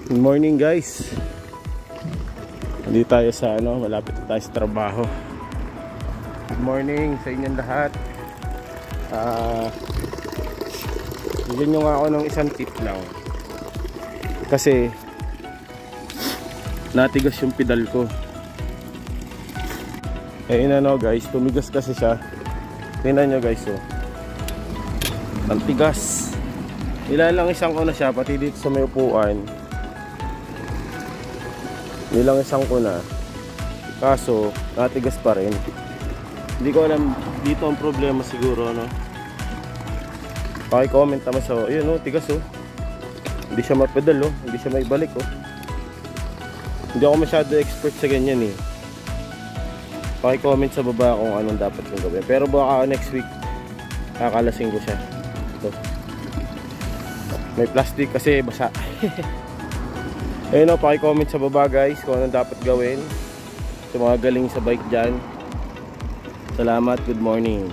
Good morning guys. Nandito tayo sa malapit na tayo sa trabaho. Good morning sa inyong lahat. Bigyan nyo nga ako ng isang tip lang. Kasi natigas yung pedal ko. Ayun guys, tumigas kasi siya. Tingnan nyo guys ang tigas. Nilalang isang ko na siya, pati dito sa may upuan. Nilang isang ko na, kaso natigas pa rin. Hindi ko alam dito ang problema siguro, no? Paki-comment naman sa ayun, tigas hindi siya mapedal, hindi siya maibalik. Hindi ako masyado expert sa ganyan Paki-comment sa baba kung anong dapat kong gawin. Pero baka next week kakalasing ko siya. Ito, may plastic kasi basa. Ayun paki-comment sa baba guys kung anong dapat gawin sa mga galing sa bike dyan. Salamat, good morning.